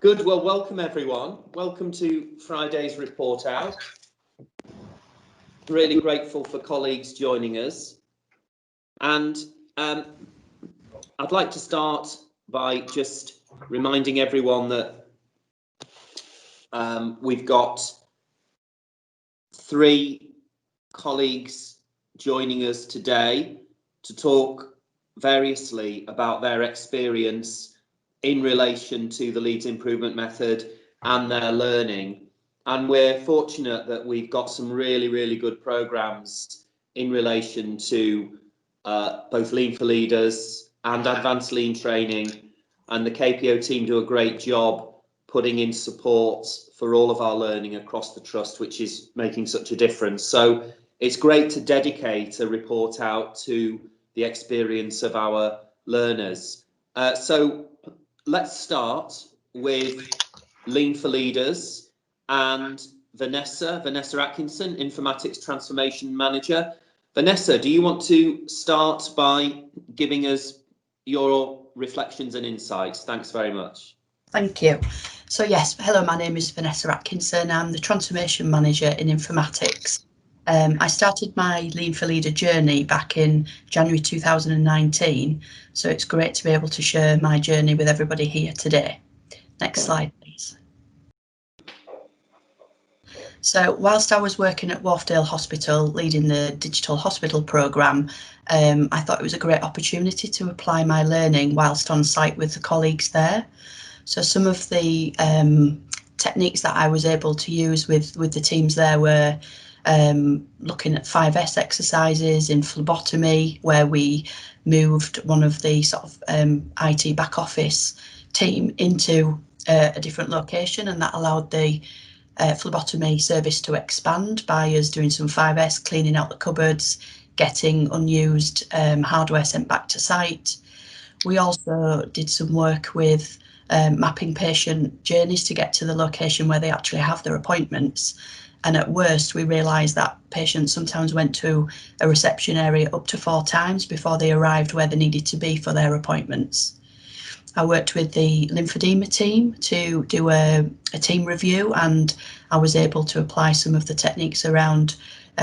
Good, well, welcome everyone. Welcome to Friday's report out. Really grateful for colleagues joining us. And I'd like to start by just reminding everyone that we've got 3 colleagues joining us today to talk variously about their experience in relation to the Leeds improvement method and their learning. And we're fortunate that we've got some really good programs in relation to both Lean for Leaders and advanced lean training, and the KPO team do a great job putting in support for all of our learning across the trust, which is making such a difference. So it's great to dedicate a report out to the experience of our learners. So let's start with Lean for Leaders and Vanessa Atkinson, Informatics Transformation Manager. Vanessa, do you want to start by giving us your reflections and insights? Thanks very much. Thank you. So yes, hello, my name is Vanessa Atkinson. I'm the Transformation Manager in Informatics. I started my Lean for Leader journey back in January 2019, so it's great to be able to share my journey with everybody here today. Next slide, please. So whilst I was working at Wharfdale Hospital leading the digital hospital programme, I thought it was a great opportunity to apply my learning whilst on site with the colleagues there. So some of the techniques that I was able to use with the teams there were looking at 5S exercises in phlebotomy, where we moved one of the sort of IT back office team into a different location, and that allowed the phlebotomy service to expand by us doing some 5S, cleaning out the cupboards, getting unused hardware sent back to site. We also did some work with mapping patient journeys to get to the location where they actually have their appointments. And at worst, we realised that patients sometimes went to a reception area up to 4 times before they arrived where they needed to be for their appointments. I worked with the lymphedema team to do a team review, and I was able to apply some of the techniques around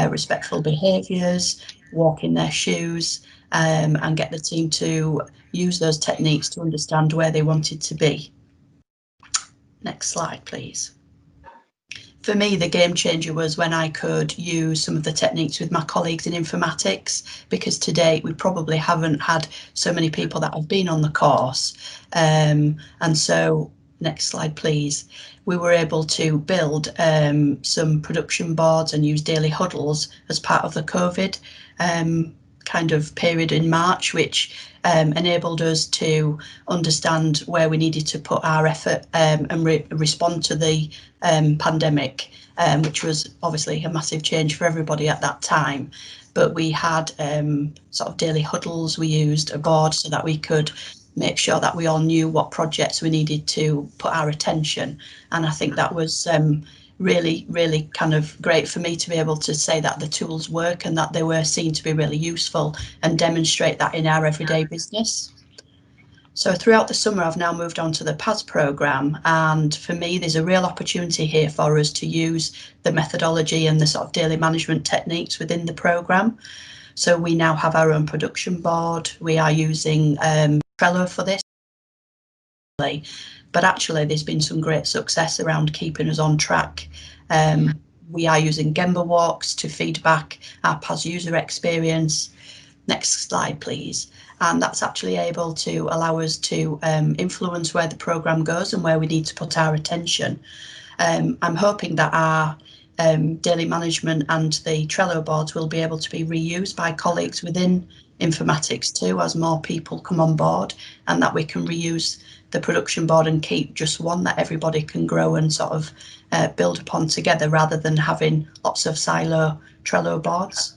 respectful behaviours, walk in their shoes, and get the team to use those techniques to understand where they wanted to be. Next slide, please. For me, the game changer was when I could use some of the techniques with my colleagues in informatics, because to date we probably haven't had so many people that have been on the course. And so, next slide, please. We were able to build some production boards and use daily huddles as part of the COVID kind of period in March, which enabled us to understand where we needed to put our effort and respond to the pandemic, which was obviously a massive change for everybody at that time. But we had sort of daily huddles. We used a board so that we could make sure that we all knew what projects we needed to put our attention. And I think that was really kind of great for me to be able to say that the tools work and that they were seen to be really useful and demonstrate that in our everyday business. So throughout the summer, I've now moved on to the PAS programme, and for me there's a real opportunity here for us to use the methodology and the sort of daily management techniques within the programme. So we now have our own production board. We are using Trello for this. But actually there's been some great success around keeping us on track. We are using Gemba walks to feedback our PAS user experience. Next slide, please. And that's actually able to allow us to influence where the programme goes and where we need to put our attention. I'm hoping that our daily management and the Trello boards will be able to be reused by colleagues within informatics too, as more people come on board, and that we can reuse the production board and keep just one that everybody can grow and sort of build upon together, rather than having lots of silo Trello boards.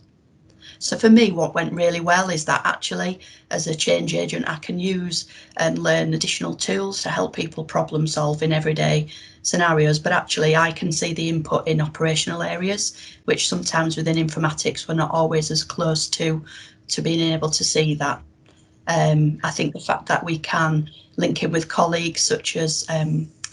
So for me, what went really well is that actually, as a change agent, I can use and learn additional tools to help people problem solve in everyday scenarios, but actually I can see the input in operational areas, which sometimes within informatics we're not always as close to being able to see that. I think the fact that we can link in with colleagues such as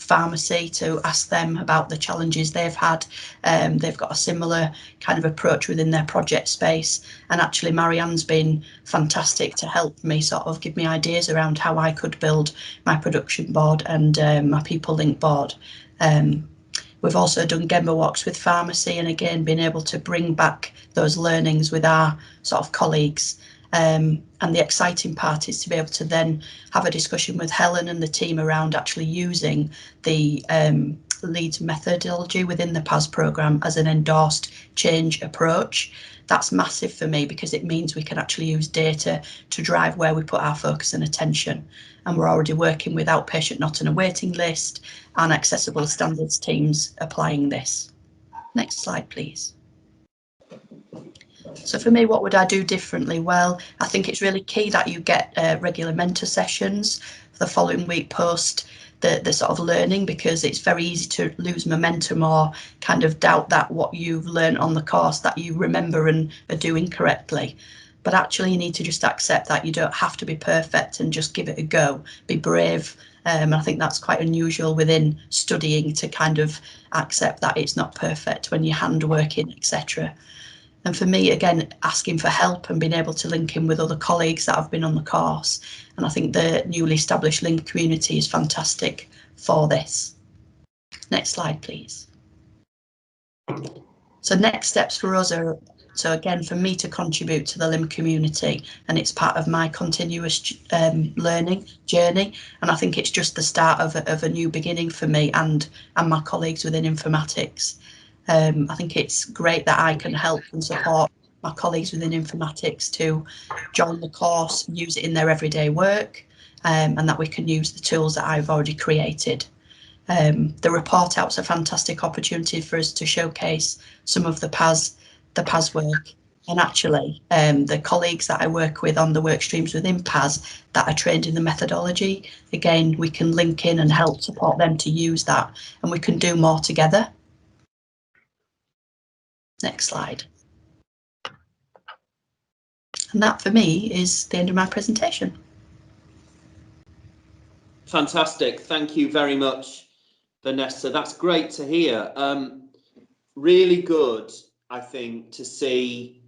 pharmacy to ask them about the challenges they've had. They've got a similar kind of approach within their project space, and actually Marianne's been fantastic to help me sort of give me ideas around how I could build my production board and my people link board. We've also done Gemba walks with pharmacy, and again been able to bring back those learnings with our sort of colleagues. And the exciting part is to be able to then have a discussion with Helen and the team around actually using the Leeds methodology within the PAS programme as an endorsed change approach. That's massive for me because it means we can actually use data to drive where we put our focus and attention. And we're already working with outpatient not on a waiting list and accessible standards teams applying this. Next slide, please. So for me, what would I do differently? Well, I think it's really key that you get regular mentor sessions the following week post the sort of learning, because it's very easy to lose momentum or kind of doubt that what you've learned on the course that you remember and are doing correctly. But actually you need to just accept that you don't have to be perfect and just give it a go. Be brave. I think that's quite unusual within studying to kind of accept that it's not perfect when you're hand working, etc. And for me, again, asking for help and being able to link in with other colleagues that have been on the course. And I think the newly established Link community is fantastic for this. Next slide, please. So next steps for us are, so again, for me to contribute to the LIM community, and it's part of my continuous learning journey. And I think it's just the start of a new beginning for me and my colleagues within informatics. I think it's great that I can help and support my colleagues within informatics to join the course, use it in their everyday work, and that we can use the tools that I've already created. The report out's a fantastic opportunity for us to showcase some of the PAS work. And actually, the colleagues that I work with on the work streams within PAS that are trained in the methodology, again, we can link in and help support them to use that, and we can do more together. Next slide. And that for me is the end of my presentation. Fantastic. Thank you very much, Vanessa. That's great to hear. Really good, I think, to see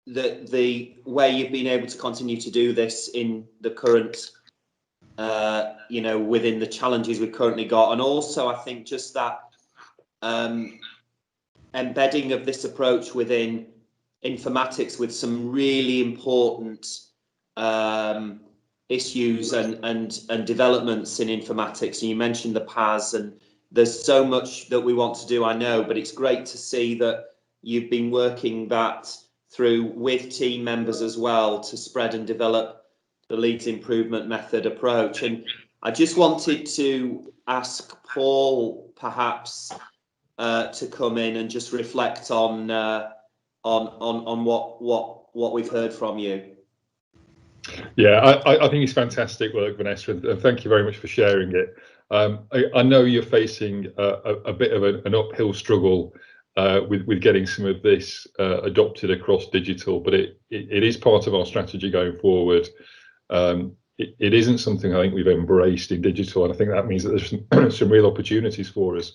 that the way you've been able to continue to do this in the current, within the challenges we've currently got. And also, I think just that embedding of this approach within informatics with some really important issues and developments in informatics. And you mentioned the PAS, and there's so much that we want to do, I know, but it's great to see that you've been working that through with team members as well to spread and develop the Leeds improvement method approach. And I just wanted to ask Paul perhaps to come in and just reflect on what we've heard from you. Yeah, I think it's fantastic work, Vanessa, and thank you very much for sharing it. I know you're facing a bit of an uphill struggle with getting some of this adopted across digital, but it is part of our strategy going forward. It isn't something I think we've embraced in digital, and I think that means that there's some real opportunities for us.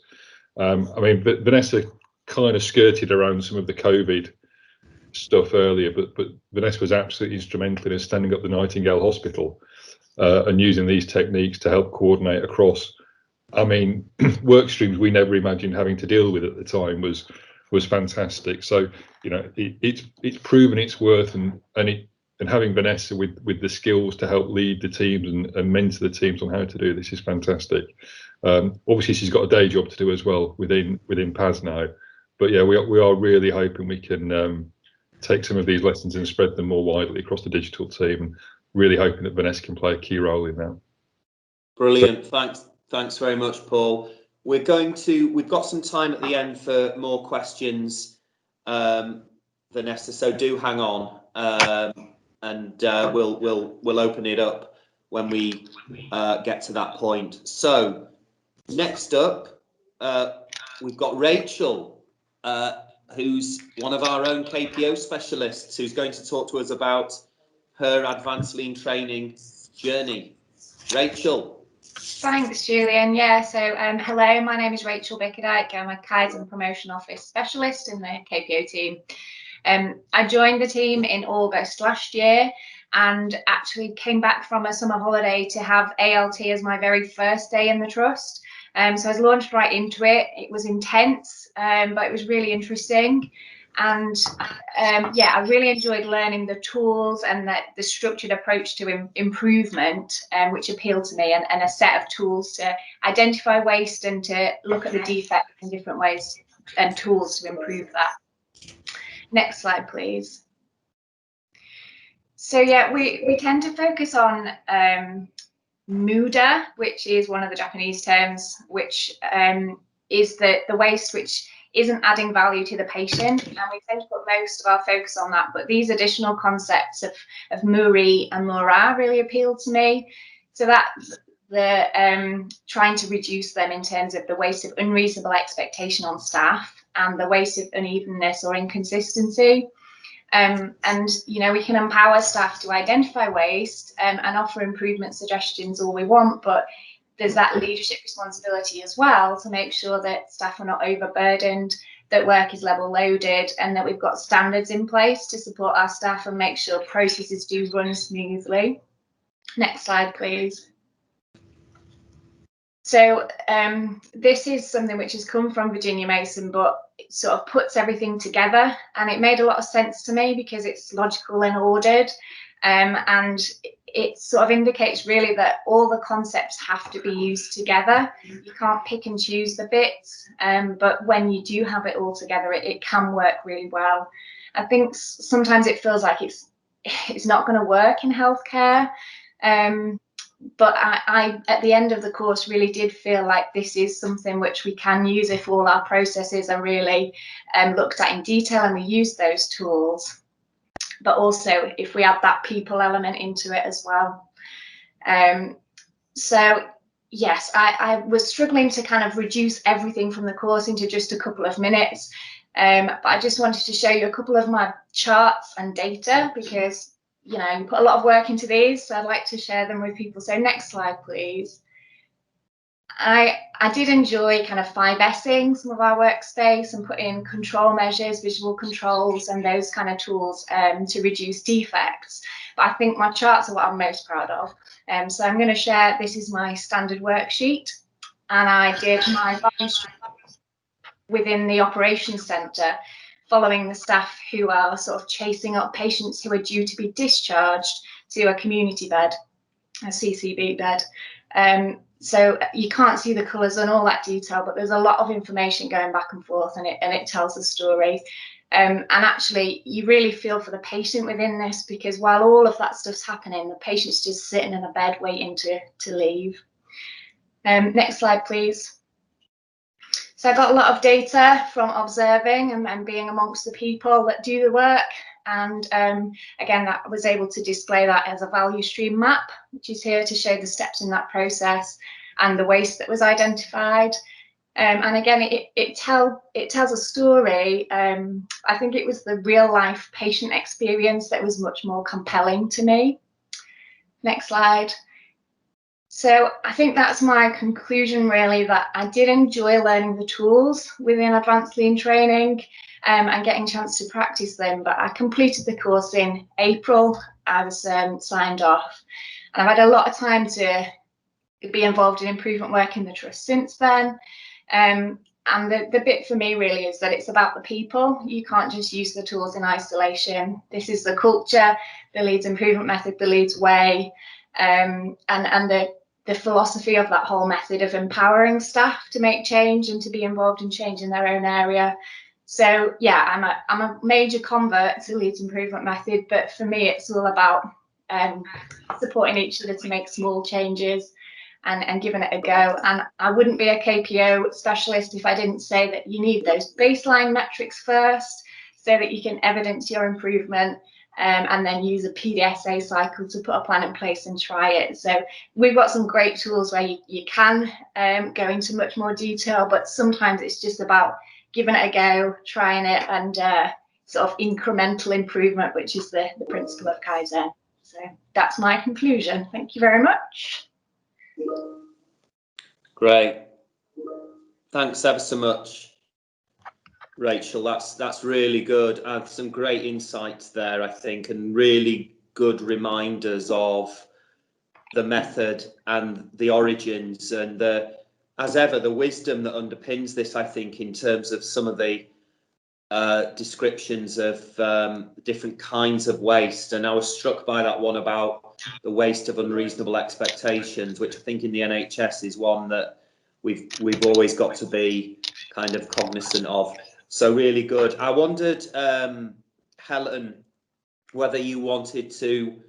I mean, Vanessa kind of skirted around some of the COVID stuff earlier, but Vanessa was absolutely instrumental in standing up the Nightingale Hospital and using these techniques to help coordinate across. I mean, work streams we never imagined having to deal with at the time was fantastic. So it's proven its worth, and having Vanessa with the skills to help lead the teams and mentor the teams on how to do this is fantastic. Obviously, she's got a day job to do as well within PAS now, but yeah, we are really hoping we can take some of these lessons and spread them more widely across the digital team, and really hoping that Vanessa can play a key role in that. Brilliant. Thanks very much, Paul. We've got some time at the end for more questions, Vanessa, so do hang on, and we'll open it up when we get to that point. So next up, we've got Rachel, who's one of our own KPO specialists, who's going to talk to us about her advanced lean training journey. Rachel. Thanks, Julian. Yeah, so hello, my name is Rachel Bickerdike. I'm a Kaizen Promotion Office Specialist in the KPO team. I joined the team in August last year and actually came back from a summer holiday to have ALT as my very first day in the trust. So I was launched right into it. It was intense, but it was really interesting. And yeah, I really enjoyed learning the tools and the structured approach to improvement, which appealed to me, and a set of tools to identify waste and to look at the defects in different ways and tools to improve that. Next slide, please. So yeah, we tend to focus on muda, which is one of the Japanese terms, which is the waste which isn't adding value to the patient, and we tend to put most of our focus on that. But these additional concepts of muri and mura really appealed to me. So that the trying to reduce them in terms of the waste of unreasonable expectation on staff and the waste of unevenness or inconsistency. And you know, we can empower staff to identify waste and offer improvement suggestions all we want, but there's that leadership responsibility as well to make sure that staff are not overburdened, that work is level loaded, and that we've got standards in place to support our staff and make sure processes do run smoothly. Next slide, please. So this is something which has come from Virginia Mason, but it sort of puts everything together, and it made a lot of sense to me because it's logical and ordered, and it sort of indicates really that all the concepts have to be used together. You can't pick and choose the bits, but when you do have it all together, it can work really well. I think sometimes it feels like it's not going to work in healthcare. But I, at the end of the course, really did feel like this is something which we can use if all our processes are really looked at in detail and we use those tools. But also if we add that people element into it as well. So yes, I was struggling to kind of reduce everything from the course into just a couple of minutes. But I just wanted to show you a couple of my charts and data because, you know, you put a lot of work into these, so I'd like to share them with people. So next slide, please. I did enjoy kind of 5S'ing some of our workspace and put in control measures, visual controls, and those kind of tools to reduce defects. But I think my charts are what I'm most proud of. So I'm going to share, this is my standard worksheet, and I did my value stream within the operations centre, following the staff who are sort of chasing up patients who are due to be discharged to a community bed, a CCB bed. So you can't see the colours and all that detail, but there's a lot of information going back and forth, and it tells the story. And actually, you really feel for the patient within this, because while all of that stuff's happening, the patient's just sitting in a bed waiting to leave. Next slide, please. So I got a lot of data from observing and being amongst the people that do the work. And again, I was able to display that as a value stream map, which is here to show the steps in that process and the waste that was identified. And again, it tells a story. I think it was the real life patient experience that was much more compelling to me. Next slide. So I think that's my conclusion, really, that I did enjoy learning the tools within advanced lean training and getting a chance to practice them. But I completed the course in April. I was signed off, and I've had a lot of time to be involved in improvement work in the trust since then. And the bit for me really is that it's about the people. You can't just use the tools in isolation. This is the culture, the Leeds improvement method, the Leeds way, and the philosophy of that whole method of empowering staff to make change and to be involved in change in their own area. So yeah, I'm a major convert to Leeds improvement method, but for me it's all about supporting each other to make small changes and giving it a go. And I wouldn't be a KPO specialist if I didn't say that you need those baseline metrics first so that you can evidence your improvement, and then use a PDSA cycle to put a plan in place and try it. So we've got some great tools where you can go into much more detail, but sometimes it's just about giving it a go, trying it, and sort of incremental improvement, which is the principle of Kaizen. So that's my conclusion. Thank you very much. Great. Thanks ever so much, Rachel. That's really good. Some great insights there, I think, and really good reminders of the method and the origins and as ever, the wisdom that underpins this, I think, in terms of some of the descriptions of different kinds of waste. And I was struck by that one about the waste of unreasonable expectations, which I think in the NHS is one that we've always got to be kind of cognizant of. So really good. I wondered, Helen, whether you wanted to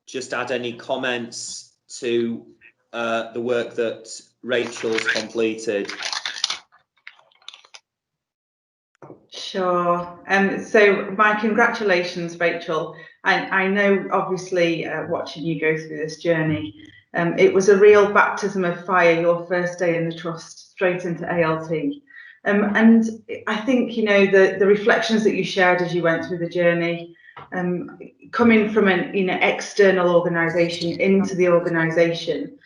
just add any comments to the work that Rachel's completed. Sure. So my congratulations, Rachel. I know, obviously, watching you go through this journey, it was a real baptism of fire, your first day in the trust, straight into ALT. And I think, you know, the reflections that you shared as you went through the journey, coming from an external organisation into the organisation,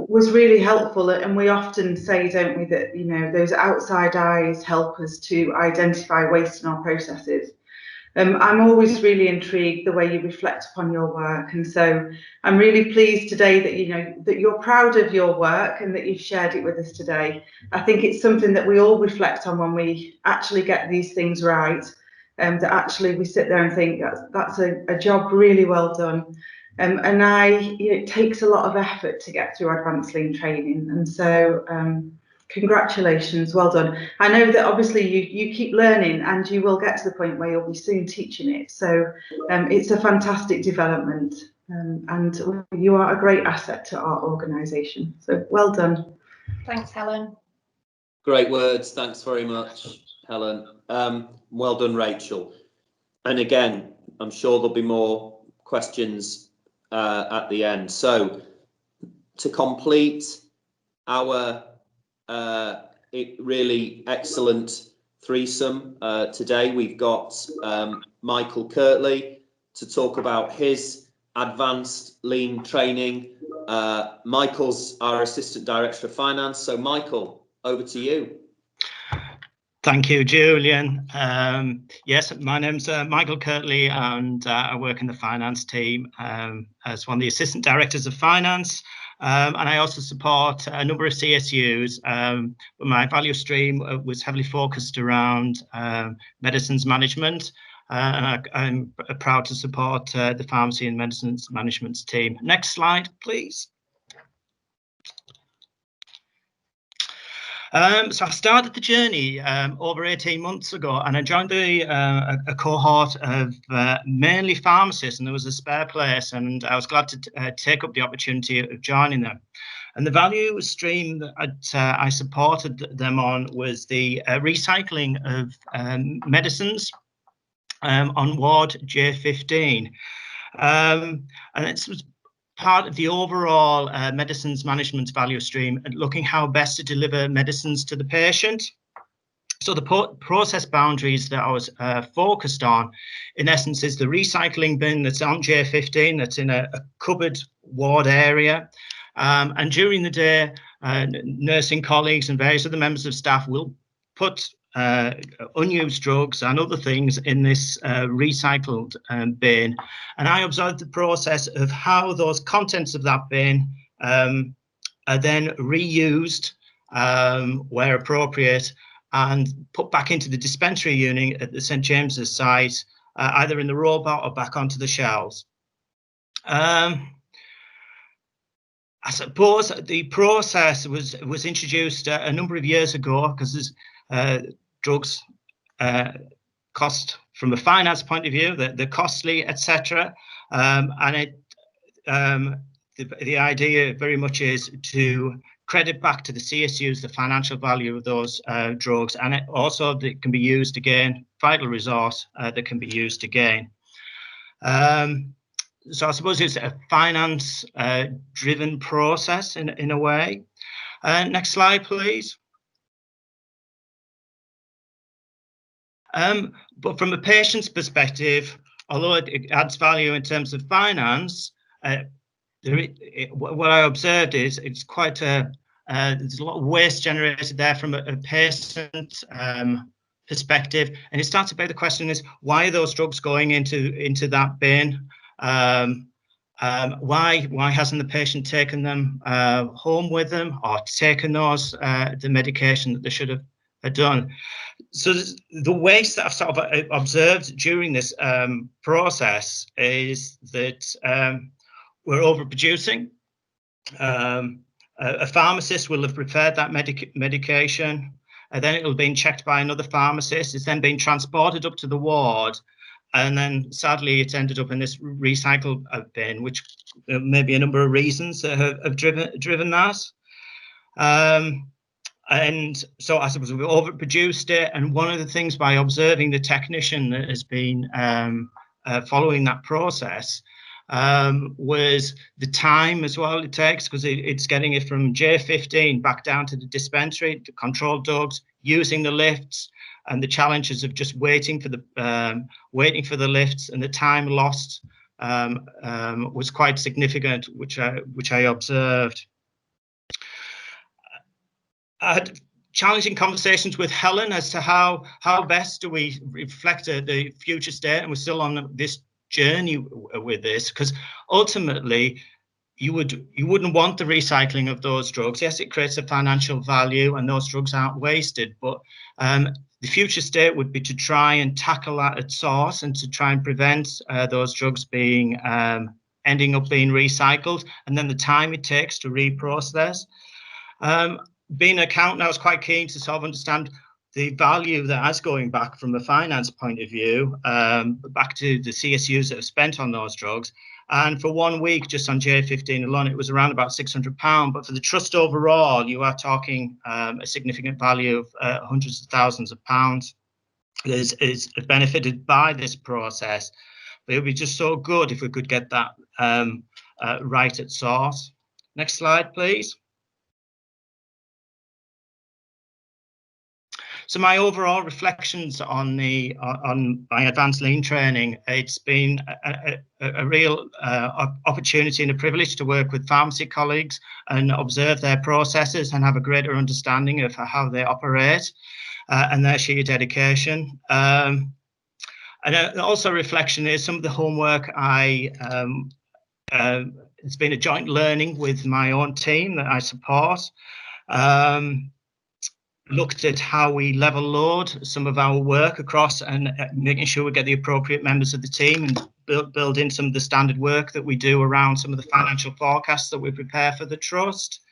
was really helpful. And we often say, don't we, that, you know, those outside eyes help us to identify waste in our processes. I'm always really intrigued the way you reflect upon your work, and so I'm really pleased today that, you know, that you're proud of your work and that you've shared it with us today. I think it's something that we all reflect on when we actually get these things right, that actually we sit there and think that's a job really well done. And you know, it takes a lot of effort to get through advanced lean training, and so congratulations, well done. I know that obviously you keep learning and you will get to the point where you'll be soon teaching it. So it's a fantastic development, and you are a great asset to our organisation. So well done. Thanks, Helen. Great words. Thanks very much, Helen. Well done, Rachel. And again, I'm sure there'll be more questions at the end. So to complete our really excellent threesome today, we've got Michael Kirtley to talk about his advanced lean training. Michael's our Assistant Director of Finance. So Michael, over to you. Thank you, Julian. Yes, my name's Michael Kirtley, and I work in the finance team as one of the Assistant Directors of Finance. And I also support a number of CSUs. But my value stream was heavily focused around medicines management. And I'm proud to support the pharmacy and medicines management team. Next slide, please. So I started the journey over 18 months ago, and I joined a cohort of mainly pharmacists, and there was a spare place, and I was glad to take up the opportunity of joining them. And the value stream that I supported them on was the recycling of medicines on ward J15. And it was part of the overall medicines management value stream and looking how best to deliver medicines to the patient. So the process boundaries that I was focused on, in essence, is the recycling bin that's on J15, that's in a cupboard ward area. And during the day, nursing colleagues and various other members of staff will put unused drugs and other things in this recycled bin, and I observed the process of how those contents of that bin are then reused where appropriate and put back into the dispensary unit at the St James's site, either in the robot or back onto the shelves. I suppose the process was introduced a number of years ago because drugs cost from a finance point of view, they're costly, etc. And the idea very much is to credit back to the CSUs the financial value of those drugs, and it also that can be used again, vital resource that can be used again. So I suppose it's a finance driven process in a way. Next slide, please. But from a patient's perspective, although it adds value in terms of finance, what I observed is it's quite a there's a lot of waste generated there from a patient perspective, and it starts to beg the question is, why are those drugs going into that bin? Why hasn't the patient taken them home with them, or taken those the medication that they should have done? So the waste that I've sort of observed during this process is that we're overproducing. A pharmacist will have prepared that medication, and then it'll be checked by another pharmacist. It's then being transported up to the ward, and then sadly it's ended up in this recycle bin, which may be a number of reasons that have driven that. And so I suppose we've overproduced it. And one of the things, by observing the technician that has been following that process, was the time as well it takes, because it's getting it from J15 back down to the dispensary, the controlled drugs, using the lifts, and the challenges of just waiting for the lifts, and the time lost was quite significant, which I observed. I had challenging conversations with Helen as to how best do we reflect the future state, and we're still on this journey with this, because ultimately you wouldn't want the recycling of those drugs. Yes, it creates a financial value and those drugs aren't wasted, but the future state would be to try and tackle that at source, and to try and prevent those drugs being ending up being recycled, and then the time it takes to reprocess. Being an accountant, I was quite keen to sort of understand the value that is going back from a finance point of view, back to the CSUs that have spent on those drugs. And for 1 week, just on J15 alone, it was around about £600. But for the trust overall, you are talking a significant value of hundreds of thousands of pounds is benefited by this process. But it would be just so good if we could get that right at source. Next slide, please. So my overall reflections on my advanced lean training, it's been a real opportunity and a privilege to work with pharmacy colleagues and observe their processes and have a greater understanding of how they operate and their sheer dedication. And also reflection is some of the homework it's been a joint learning with my own team that I support. Looked at how we level load some of our work across, and making sure we get the appropriate members of the team, and build in some of the standard work that we do around some of the financial forecasts that we prepare for the trust,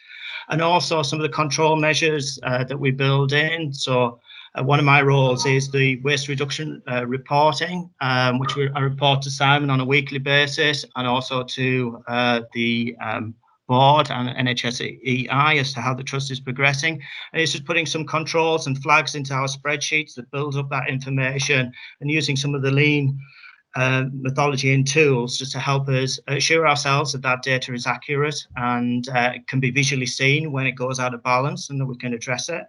and also some of the control measures that we build in. So one of my roles is the waste reduction reporting, which I report to Simon on a weekly basis, and also to the board and NHSEI as to how the trust is progressing. And it's just putting some controls and flags into our spreadsheets that build up that information, and using some of the lean methodology and tools just to help us assure ourselves that that data is accurate and can be visually seen when it goes out of balance, and that we can address it.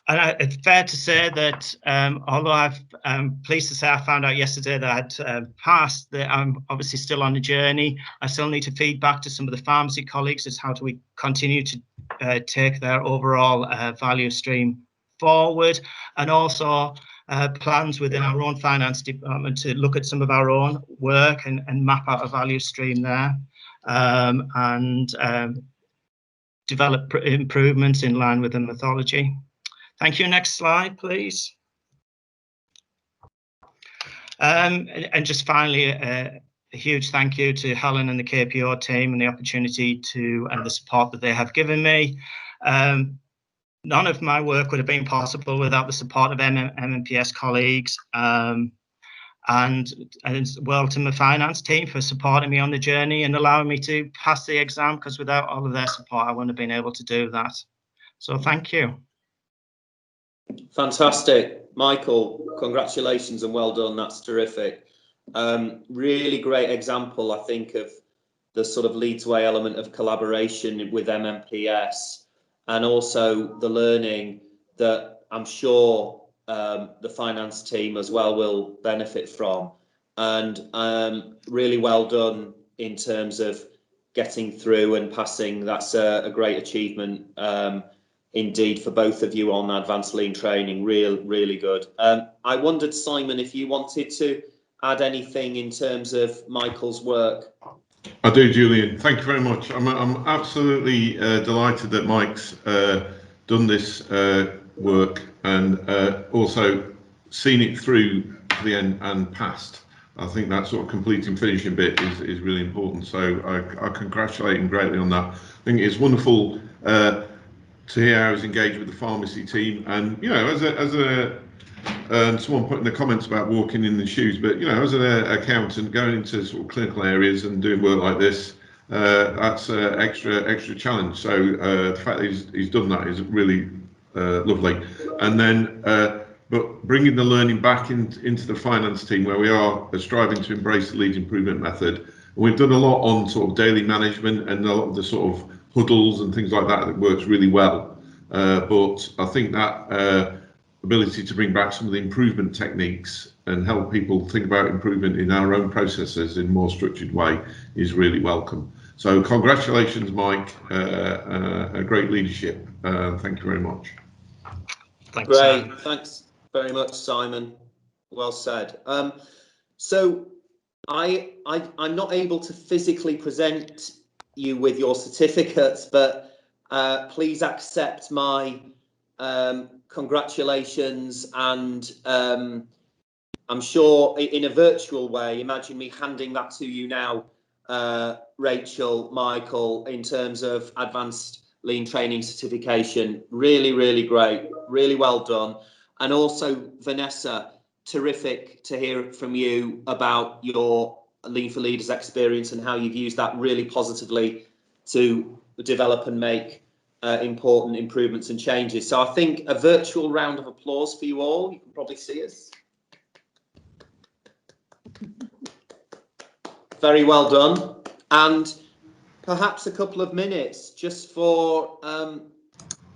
And it's fair to say that although I'm pleased to say I found out yesterday that I'd passed, that I'm obviously still on the journey. I still need to feed back to some of the pharmacy colleagues as how do we continue to take their overall value stream forward, and also plans within our own finance department to look at some of our own work and map out a value stream there, and develop improvements in line with the methodology. Thank you. Next slide, please. And just finally, a huge thank you to Helen and the KPO team, and the opportunity and the support that they have given me. None of my work would have been possible without the support of MMPS colleagues, and as well to my finance team for supporting me on the journey and allowing me to pass the exam, because without all of their support, I wouldn't have been able to do that. So thank you. Fantastic, Michael, congratulations and well done. That's terrific. Really great example, I think, of the sort of Leeds Way element of collaboration with MMPS, and also the learning that I'm sure the finance team as well will benefit from. And really well done in terms of getting through and passing. That's a great achievement indeed for both of you on advanced lean training. Really good. I wondered, Simon, if you wanted to add anything in terms of Michael's work. I do, Julian. Thank you very much. I'm absolutely delighted that Mike's done this work and also seen it through to the end and passed. I think that sort of completing finishing bit is really important. So I congratulate him greatly on that. I think it's wonderful to hear how he's engaged with the pharmacy team, and you know, as a someone put in the comments about walking in the shoes, but you know, as an accountant going into sort of clinical areas and doing work like this, that's an extra challenge. So the fact that he's done that is really lovely. And then, but bringing the learning back into the finance team, where we are striving to embrace the Leeds improvement method. We've done a lot on sort of daily management and a lot of the sort of huddles and things like that that works really well. But I think that ability to bring back some of the improvement techniques and help people think about improvement in our own processes in a more structured way is really welcome. So congratulations, Mike, a great leadership. Thank you very much. Thanks, Great, thanks very much, Simon. Well said. So I'm not able to physically present you with your certificates, but please accept my congratulations, and I'm sure in a virtual way, imagine me handing that to you now, Rachel, Michael, in terms of advanced lean training certification. Really great, really well done. And also Vanessa, terrific to hear from you about your Lean for Leaders experience and how you've used that really positively to develop and make important improvements and changes. So I think a virtual round of applause for you all. You can probably see us. Very well done. And perhaps a couple of minutes just for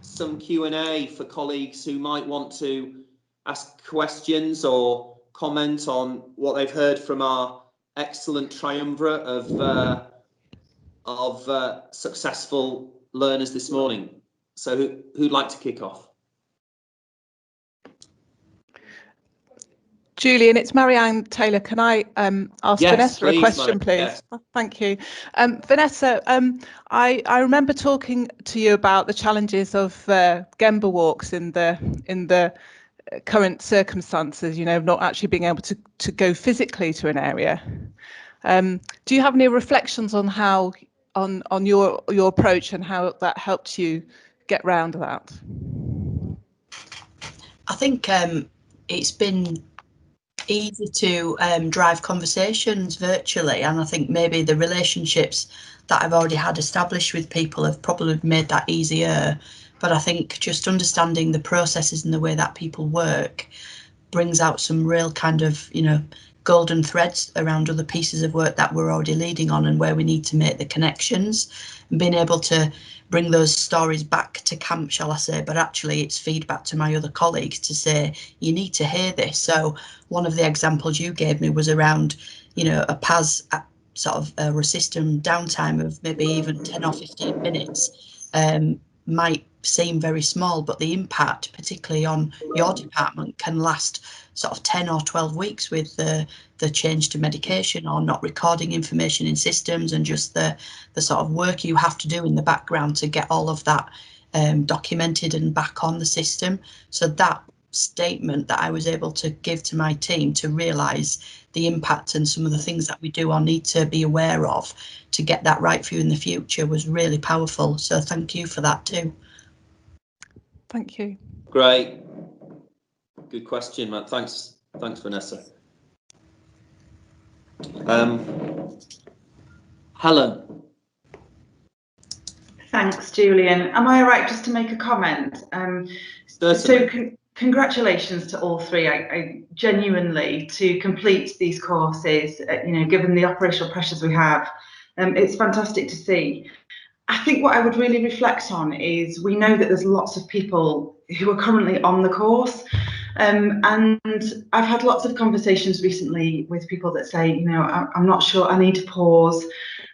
some Q&A for colleagues who might want to ask questions or comment on what they've heard from our excellent triumvirate of successful learners this morning. So who'd like to kick off? Julian, it's Marianne Taylor. Can I ask Vanessa please, a question, please? Yes. Thank you. Vanessa, I remember talking to you about the challenges of Gemba walks in the current circumstances, you know, not actually being able to go physically to an area. Do you have any reflections on how on your approach and how that helped you get round that? I think it's been easy to drive conversations virtually, and I think maybe the relationships that I've already had established with people have probably made that easier. But I think just understanding the processes and the way that people work brings out some real kind of, you know, golden threads around other pieces of work that we're already leading on and where we need to make the connections, and being able to bring those stories back to camp, shall I say, but actually it's feedback to my other colleagues to say, you need to hear this. So one of the examples you gave me was around, you know, a PAS sort of a system downtime of maybe even 10 or 15 minutes might seem very small, but the impact, particularly on your department, can last sort of 10 or 12 weeks with the change to medication or not recording information in systems, and just the sort of work you have to do in the background to get all of that documented and back on the system. So that statement that I was able to give to my team to realise the impact and some of the things that we do or need to be aware of to get that right for you in the future was really powerful. So thank you for that too. Thank you. Great. Good question, Matt. Thanks, Vanessa. Helen. Thanks, Julian. Am I all right just to make a comment? So congratulations to all three. I genuinely, to complete these courses, you know, given the operational pressures we have, it's fantastic to see. I think what I would really reflect on is we know that there's lots of people who are currently on the course. And I've had lots of conversations recently with people that say, you know, I'm not sure, I need to pause.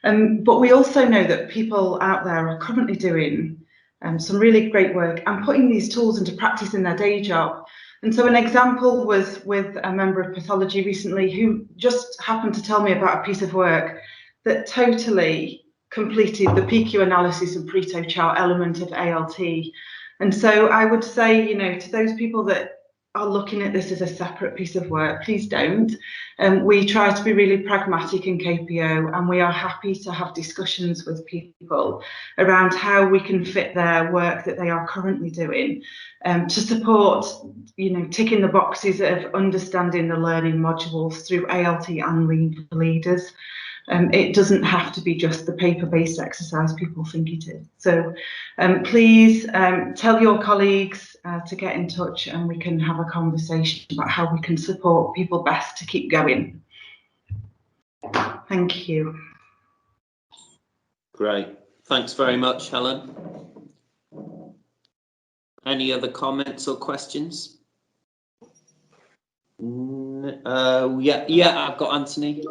But we also know that people out there are currently doing some really great work and putting these tools into practice in their day job. And so an example was with a member of pathology recently who just happened to tell me about a piece of work that totally completed the PQ analysis and Pareto chart element of ALT. And so I would say, you know, to those people that are looking at this as a separate piece of work, please don't. We try to be really pragmatic in KPO, and we are happy to have discussions with people around how we can fit their work that they are currently doing to support, you know, ticking the boxes of understanding the learning modules through ALT and Lean for Leaders. It doesn't have to be just the paper-based exercise people think it is. So please tell your colleagues to get in touch, and we can have a conversation about how we can support people best to keep going. Thank you. Great. Thanks very much, Helen. Any other comments or questions? Yeah, I've got Anthony.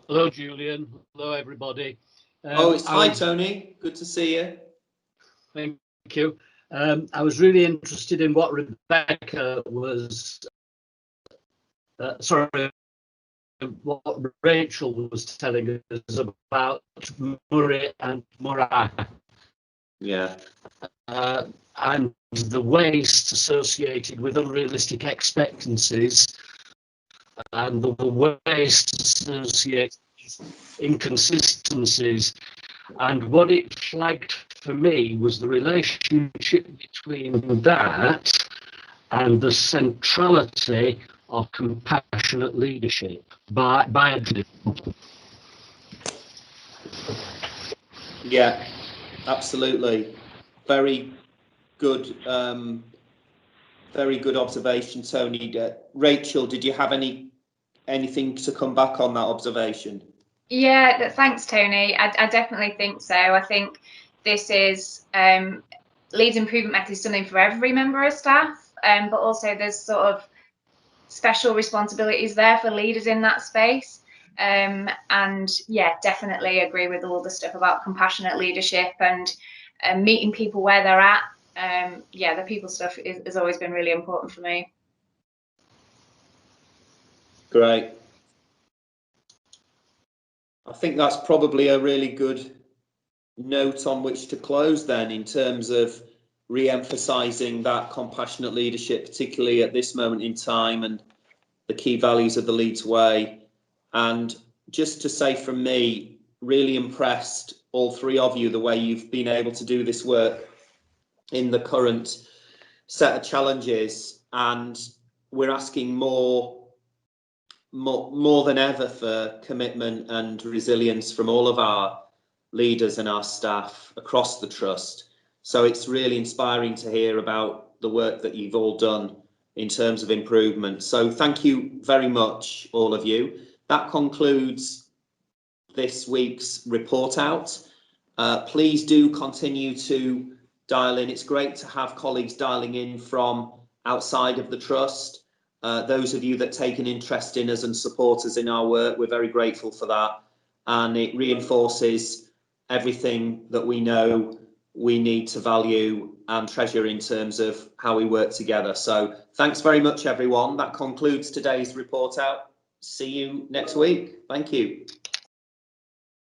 Hello, Julian. Hello, everybody. Hi, Tony. Good to see you. Thank you. I was really interested in what Rebecca was, what Rachel was telling us about Murray and Murray. Yeah. And the waste associated with unrealistic expectancies and the waste associated with inconsistencies. And what it flagged for me was the relationship between that and the centrality of compassionate leadership by a Yeah, absolutely. Very good observation, Tony. Rachel, did you have anything to come back on that observation? Yeah, thanks, Tony. I definitely think so. I think this is Leeds improvement method is something for every member of staff, but also there's sort of special responsibilities there for leaders in that space. And yeah, definitely agree with all the stuff about compassionate leadership and meeting people where they're at. Yeah, the people stuff has always been really important for me. Great. I think that's probably a really good note on which to close then, in terms of re-emphasising that compassionate leadership, particularly at this moment in time, and the key values of the Leeds Way. And just to say from me, really impressed, all three of you, the way you've been able to do this work in the current set of challenges. And we're asking more than ever for commitment and resilience from all of our leaders and our staff across the trust. So it's really inspiring to hear about the work that you've all done in terms of improvement. So thank you very much, all of you. That concludes this week's report out. Please do continue to dial in. It's great to have colleagues dialing in from outside of the trust. Those of you that take an interest in us and support us in our work, we're very grateful for that. And it reinforces everything that we know we need to value and treasure in terms of how we work together. So thanks very much, everyone. That concludes today's report out. See you next week. Thank you.